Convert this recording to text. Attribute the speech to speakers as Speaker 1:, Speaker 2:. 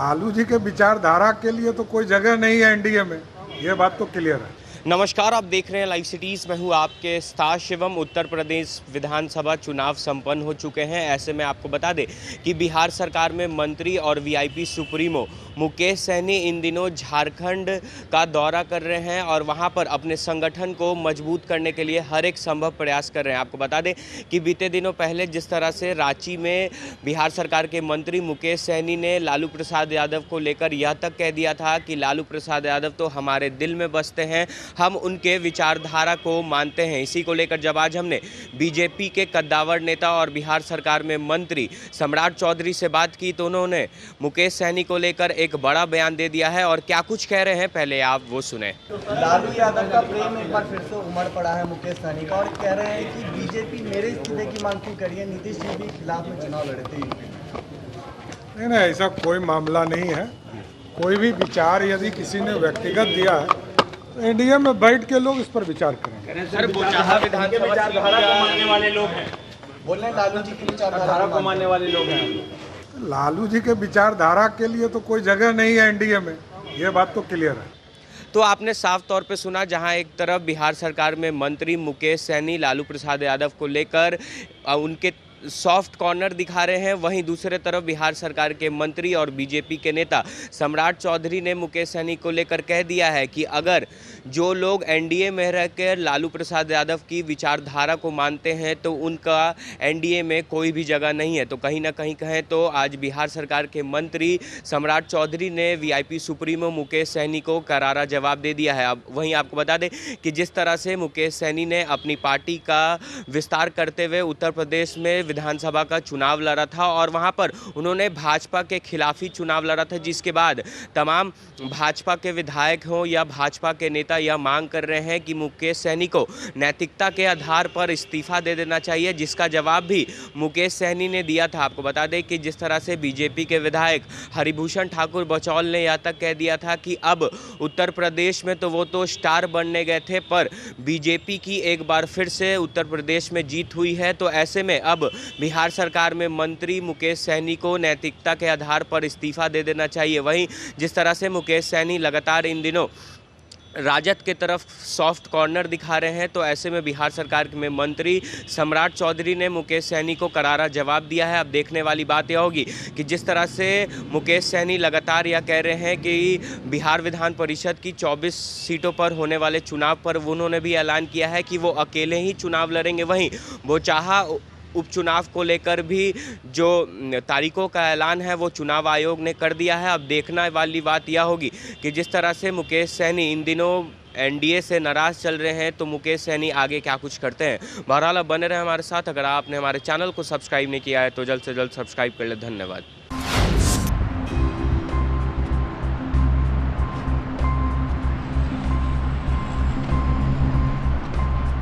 Speaker 1: लालू जी के विचारधारा के लिए तो कोई जगह नहीं है एनडीए में, ये बात तो क्लियर है।
Speaker 2: नमस्कार, आप देख रहे हैं लाइव सिटीज़। मैं हूं आपके साथ शिवम। उत्तर प्रदेश विधानसभा चुनाव संपन्न हो चुके हैं। ऐसे में आपको बता दें कि बिहार सरकार में मंत्री और वीआईपी सुप्रीमो मुकेश सहनी इन दिनों झारखंड का दौरा कर रहे हैं और वहां पर अपने संगठन को मजबूत करने के लिए हर एक संभव प्रयास कर रहे हैं। आपको बता दें कि बीते दिनों पहले जिस तरह से रांची में बिहार सरकार के मंत्री मुकेश सहनी ने लालू प्रसाद यादव को लेकर यह तक कह दिया था कि लालू प्रसाद यादव तो हमारे दिल में बसते हैं, हम उनके विचारधारा को मानते हैं। इसी को लेकर जब आज हमने बीजेपी के कद्दावर नेता और बिहार सरकार में मंत्री सम्राट चौधरी से बात की तो उन्होंने मुकेश सहनी को लेकर एक बड़ा बयान दे दिया है और क्या कुछ कह रहे हैं पहले आप वो सुने।
Speaker 3: लालू यादव का प्रेम एक बार फिर से उमड़ पड़ा है मुकेश सहनी का और कह रहे हैं कि बीजेपी मेरे इस्तीफे की मांग क्यों करिए, नीतीश जी भी खिलाफ में चुनाव लड़े थे।
Speaker 1: नहीं, ऐसा कोई मामला नहीं है। कोई भी विचार यदि किसी ने व्यक्तिगत दिया है तो एनडीए में बैठ के लोग इस पर विचार करेंगे।
Speaker 2: सर, बोचाहा विधानसभा को मानने वाले लोग हैं,
Speaker 3: बोल रहे हैं लालू जी की विचारधारा को मानने वाले लोग हैं।
Speaker 1: लालू जी के विचारधारा के लिए तो कोई जगह नहीं है एनडीए में, ये बात तो क्लियर है।
Speaker 2: तो आपने साफ तौर पे सुना, जहां एक तरफ बिहार सरकार में मंत्री मुकेश सहनी लालू प्रसाद यादव को लेकर उनके सॉफ्ट कॉर्नर दिखा रहे हैं, वहीं दूसरे तरफ बिहार सरकार के मंत्री और बीजेपी के नेता सम्राट चौधरी ने मुकेश सहनी को लेकर कह दिया है कि अगर जो लोग एनडीए में रहकर लालू प्रसाद यादव की विचारधारा को मानते हैं तो उनका एनडीए में कोई भी जगह नहीं है। तो कहीं ना कहीं कहें तो आज बिहार सरकार के मंत्री सम्राट चौधरी ने वीआईपी सुप्रीमो मुकेश सहनी को करारा जवाब दे दिया है। अब वहीं आपको बता दें कि जिस तरह से मुकेश सहनी ने अपनी पार्टी का विस्तार करते हुए उत्तर प्रदेश में विधानसभा का चुनाव लड़ा था और वहां पर उन्होंने भाजपा के खिलाफ ही चुनाव लड़ा था, जिसके बाद तमाम भाजपा के विधायक हों या भाजपा के नेता यह मांग कर रहे हैं कि मुकेश सहनी को नैतिकता के आधार पर इस्तीफा दे देना चाहिए, जिसका जवाब भी मुकेश सहनी ने दिया था। आपको बता दें कि जिस तरह से बीजेपी के विधायक हरिभूषण ठाकुर बचौल ने यह तक कह दिया था कि अब उत्तर प्रदेश में तो वो तो स्टार बनने गए थे, पर बीजेपी की एक बार फिर से उत्तर प्रदेश में जीत हुई है, तो ऐसे में अब बिहार सरकार में मंत्री मुकेश सहनी को नैतिकता के आधार पर इस्तीफा दे देना चाहिए। वहीं जिस तरह से मुकेश सहनी लगातार इन दिनों राजद के तरफ सॉफ्ट कॉर्नर दिखा रहे हैं, तो ऐसे में बिहार सरकार में मंत्री सम्राट चौधरी ने मुकेश सहनी को करारा जवाब दिया है। अब देखने वाली बात यह होगी कि जिस तरह से मुकेश सहनी लगातार यह कह रहे हैं कि बिहार विधान परिषद की 24 सीटों पर होने वाले चुनाव पर उन्होंने भी ऐलान किया है कि वो अकेले ही चुनाव लड़ेंगे। वहीं बोचाहा उपचुनाव को लेकर भी जो तारीखों का ऐलान है वो चुनाव आयोग ने कर दिया है। अब देखने वाली बात यह होगी कि जिस तरह से मुकेश सहनी इन दिनों एनडीए से नाराज चल रहे हैं तो मुकेश सहनी आगे क्या कुछ करते हैं। बहरहाल बने रहे हमारे साथ। अगर आपने हमारे चैनल को सब्सक्राइब नहीं किया है तो जल्द से जल्द सब्सक्राइब कर ले। धन्यवाद।